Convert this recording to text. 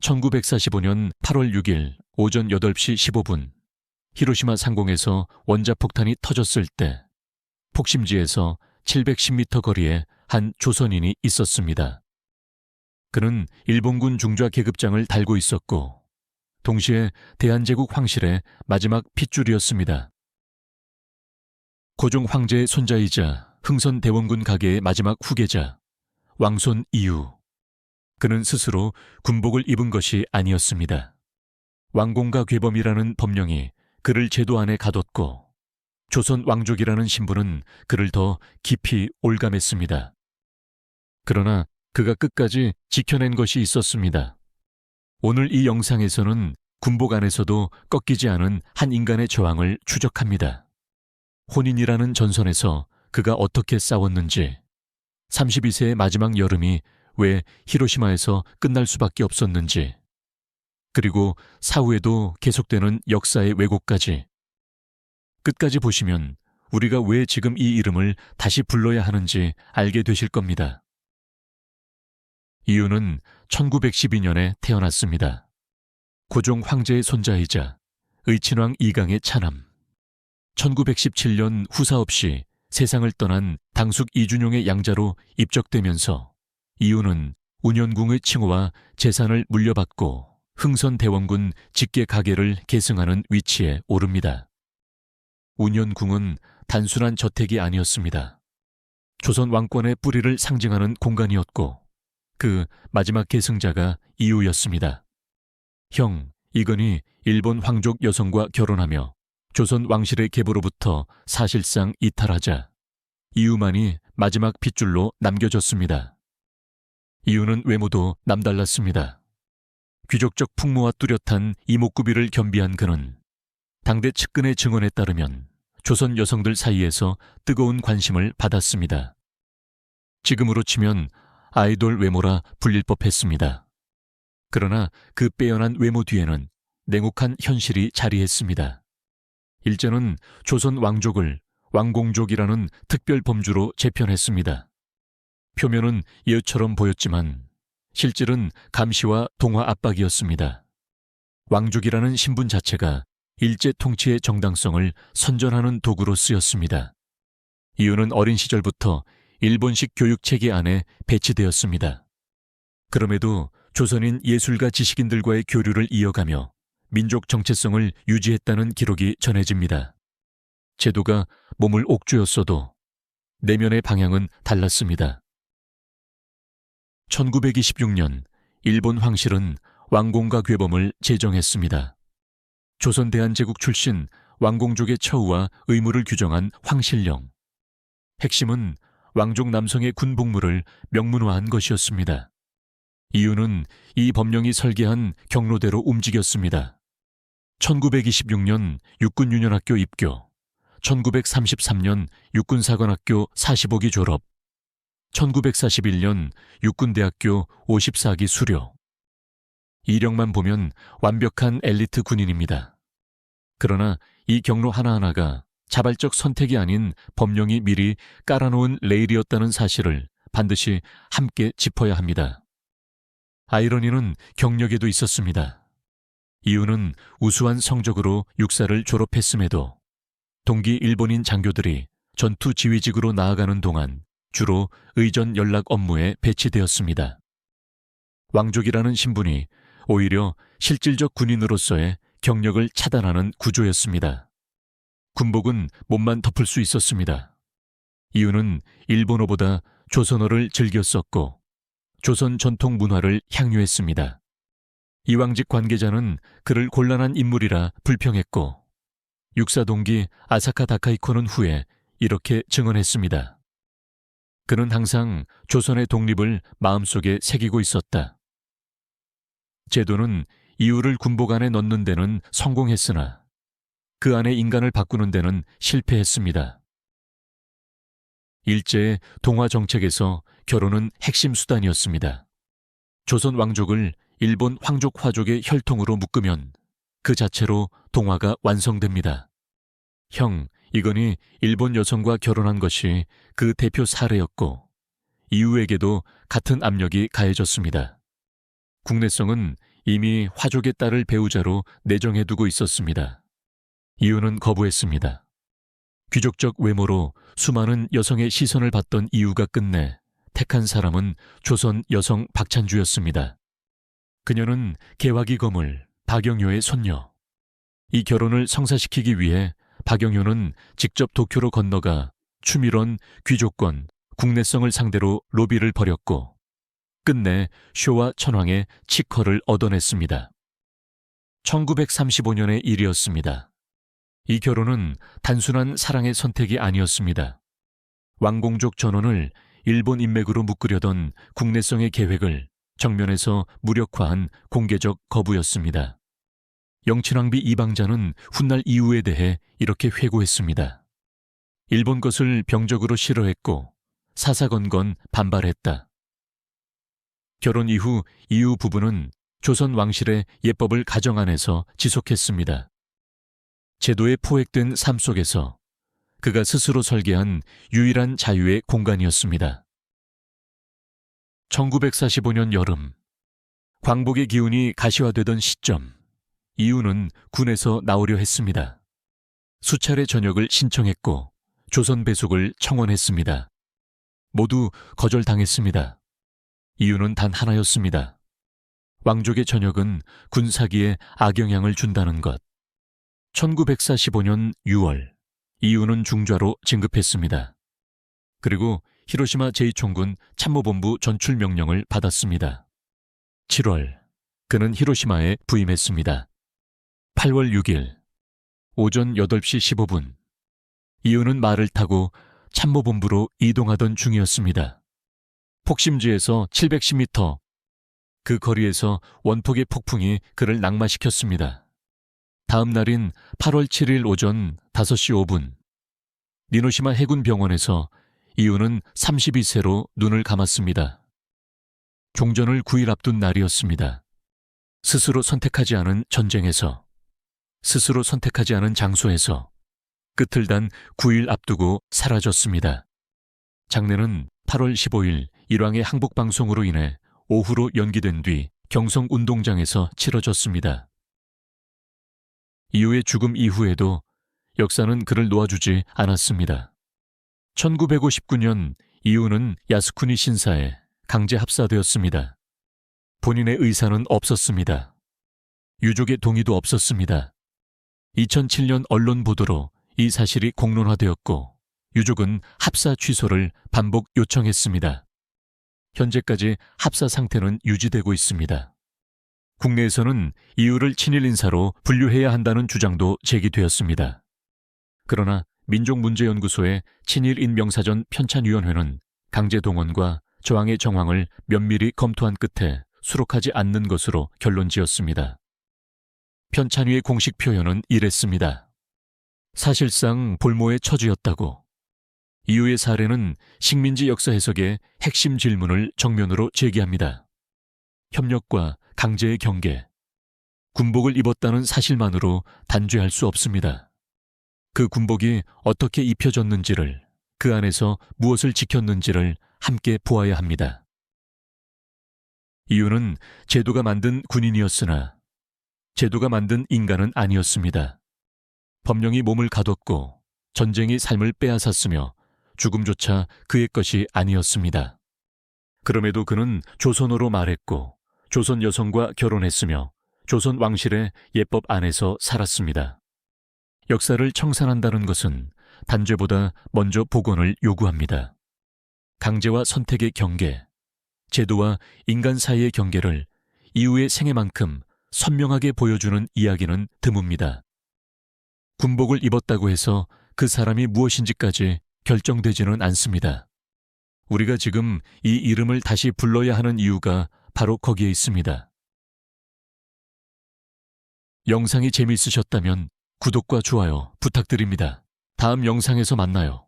1945년 8월 6일 오전 8시 15분 히로시마 상공에서 원자폭탄이 터졌을 때 폭심지에서 710m 거리에 한 조선인이 있었습니다. 그는 일본군 중좌 계급장을 달고 있었고 동시에 대한제국 황실의 마지막 핏줄이었습니다. 고종 황제의 손자이자 흥선대원군 가계의 마지막 후계자 왕손 이유. 그는 스스로 군복을 입은 것이 아니었습니다. 왕공과 괴범이라는 법령이 그를 제도 안에 가뒀고 조선 왕족이라는 신분은 그를 더 깊이 올감했습니다. 그러나 그가 끝까지 지켜낸 것이 있었습니다. 오늘 이 영상에서는 군복 안에서도 꺾이지 않은 한 인간의 저항을 추적합니다. 혼인이라는 전선에서 그가 어떻게 싸웠는지, 32세의 마지막 여름이 왜 히로시마에서 끝날 수밖에 없었는지, 그리고 사후에도 계속되는 역사의 왜곡까지. 끝까지 보시면 우리가 왜 지금 이 이름을 다시 불러야 하는지 알게 되실 겁니다. 이유는 1912년에 태어났습니다. 고종 황제의 손자이자 의친왕 이강의 차남. 1917년 후사 없이 세상을 떠난 당숙 이준용의 양자로 입적되면서 이유는 운현궁의 칭호와 재산을 물려받고 흥선대원군 직계 가계를 계승하는 위치에 오릅니다. 운현궁은 단순한 저택이 아니었습니다. 조선 왕권의 뿌리를 상징하는 공간이었고 그 마지막 계승자가 이유였습니다. 형 이건이 일본 황족 여성과 결혼하며 조선 왕실의 계보로부터 사실상 이탈하자 이유만이 마지막 핏줄로 남겨졌습니다. 이유는 외모도 남달랐습니다. 귀족적 풍모와 뚜렷한 이목구비를 겸비한 그는 당대 측근의 증언에 따르면 조선 여성들 사이에서 뜨거운 관심을 받았습니다. 지금으로 치면 아이돌 외모라 불릴 법했습니다. 그러나 그 빼어난 외모 뒤에는 냉혹한 현실이 자리했습니다. 일제는 조선 왕족을 왕공족이라는 특별 범주로 재편했습니다. 표면은 예처럼 보였지만 실질은 감시와 동화 압박이었습니다. 왕족이라는 신분 자체가 일제 통치의 정당성을 선전하는 도구로 쓰였습니다. 이유는 어린 시절부터 일본식 교육체계 안에 배치되었습니다. 그럼에도 조선인 예술가 지식인들과의 교류를 이어가며 민족 정체성을 유지했다는 기록이 전해집니다. 제도가 몸을 옥죄었어도 내면의 방향은 달랐습니다. 1926년 일본 황실은 왕공과 괴범을 제정했습니다. 조선 대한제국 출신 왕공족의 처우와 의무를 규정한 황실령. 핵심은 왕족 남성의 군복무를 명문화한 것이었습니다. 이유는 이 법령이 설계한 경로대로 움직였습니다. 1926년 육군유년학교 입교, 1933년 육군사관학교 45기 졸업, 1941년 육군대학교 54기 수료. 이력만 보면 완벽한 엘리트 군인입니다. 그러나 이 경로 하나하나가 자발적 선택이 아닌 법령이 미리 깔아놓은 레일이었다는 사실을 반드시 함께 짚어야 합니다. 아이러니는 경력에도 있었습니다. 이유는 우수한 성적으로 육사를 졸업했음에도 동기 일본인 장교들이 전투 지휘직으로 나아가는 동안 주로 의전 연락 업무에 배치되었습니다. 왕족이라는 신분이 오히려 실질적 군인으로서의 경력을 차단하는 구조였습니다. 군복은 몸만 덮을 수 있었습니다. 이유는 일본어보다 조선어를 즐겨 썼고 조선 전통 문화를 향유했습니다. 이왕직 관계자는 그를 곤란한 인물이라 불평했고 육사 동기 아사카 다카이코는 후에 이렇게 증언했습니다. 그는 항상 조선의 독립을 마음속에 새기고 있었다. 제도는 이유를 군복 안에 넣는 데는 성공했으나 그 안에 인간을 바꾸는 데는 실패했습니다. 일제의 동화 정책에서 결혼은 핵심 수단이었습니다. 조선 왕족을 일본 황족 화족의 혈통으로 묶으면 그 자체로 동화가 완성됩니다. 형 이건이 일본 여성과 결혼한 것이 그 대표 사례였고 이유에게도 같은 압력이 가해졌습니다. 국내성은 이미 화족의 딸을 배우자로 내정해두고 있었습니다. 이유는 거부했습니다. 귀족적 외모로 수많은 여성의 시선을 받던 이유가 끝내 택한 사람은 조선 여성 박찬주였습니다. 그녀는 개화기 거물 박영효의 손녀. 이 결혼을 성사시키기 위해 박영효는 직접 도쿄로 건너가 추밀원 귀족권, 국내성을 상대로 로비를 벌였고 끝내 쇼와 천황의 칙허를 얻어냈습니다. 1935년의 일이었습니다. 이 결혼은 단순한 사랑의 선택이 아니었습니다. 왕공족 전원을 일본 인맥으로 묶으려던 국내성의 계획을 정면에서 무력화한 공개적 거부였습니다. 영친왕비 이방자는 훗날 이유에 대해 이렇게 회고했습니다. 일본 것을 병적으로 싫어했고 사사건건 반발했다. 결혼 이후 이유 부부는 조선 왕실의 예법을 가정 안에서 지속했습니다. 제도에 포획된 삶 속에서 그가 스스로 설계한 유일한 자유의 공간이었습니다. 1945년 여름, 광복의 기운이 가시화되던 시점, 이유는 군에서 나오려 했습니다. 수차례 전역을 신청했고 조선 배속을 청원했습니다. 모두 거절당했습니다. 이유는 단 하나였습니다. 왕족의 전역은 군사기에 악영향을 준다는 것. 1945년 6월, 이유는 중좌로 진급했습니다. 그리고 히로시마 제2총군 참모본부 전출 명령을 받았습니다. 7월, 그는 히로시마에 부임했습니다. 8월 6일, 오전 8시 15분, 이유는 말을 타고 참모본부로 이동하던 중이었습니다. 폭심지에서 710m, 그 거리에서 원폭의 폭풍이 그를 낙마시켰습니다. 다음 날인 8월 7일 오전 5시 5분, 니노시마 해군병원에서 이유는 32세로 눈을 감았습니다. 종전을 9일 앞둔 날이었습니다. 스스로 선택하지 않은 전쟁에서, 스스로 선택하지 않은 장소에서 끝을 단 9일 앞두고 사라졌습니다. 장례는 8월 15일 일왕의 항복방송으로 인해 오후로 연기된 뒤 경성운동장에서 치러졌습니다. 이유의 죽음 이후에도 역사는 그를 놓아주지 않았습니다. 1959년 이유는 야스쿠니 신사에 강제 합사되었습니다. 본인의 의사는 없었습니다. 유족의 동의도 없었습니다. 2007년 언론 보도로 이 사실이 공론화되었고 유족은 합사 취소를 반복 요청했습니다. 현재까지 합사 상태는 유지되고 있습니다. 국내에서는 이유를 친일 인사로 분류해야 한다는 주장도 제기되었습니다. 그러나 민족문제연구소의 친일인 명사전 편찬위원회는 강제동원과 저항의 정황을 면밀히 검토한 끝에 수록하지 않는 것으로 결론지었습니다. 편찬위의 공식 표현은 이랬습니다. 사실상 볼모의 처지였다고. 이유의 사례는 식민지 역사 해석의 핵심 질문을 정면으로 제기합니다. 협력과 강제의 경계, 군복을 입었다는 사실만으로 단죄할 수 없습니다. 그 군복이 어떻게 입혀졌는지를, 그 안에서 무엇을 지켰는지를 함께 보아야 합니다. 이유는 제도가 만든 군인이었으나 제도가 만든 인간은 아니었습니다. 법령이 몸을 가뒀고 전쟁이 삶을 빼앗았으며 죽음조차 그의 것이 아니었습니다. 그럼에도 그는 조선어로 말했고 조선 여성과 결혼했으며 조선 왕실의 예법 안에서 살았습니다. 역사를 청산한다는 것은 단죄보다 먼저 복원을 요구합니다. 강제와 선택의 경계, 제도와 인간 사이의 경계를 이후의 생애만큼 선명하게 보여주는 이야기는 드뭅니다. 군복을 입었다고 해서 그 사람이 무엇인지까지 결정되지는 않습니다. 우리가 지금 이 이름을 다시 불러야 하는 이유가 바로 거기에 있습니다. 영상이 재미있으셨다면 구독과 좋아요 부탁드립니다. 다음 영상에서 만나요.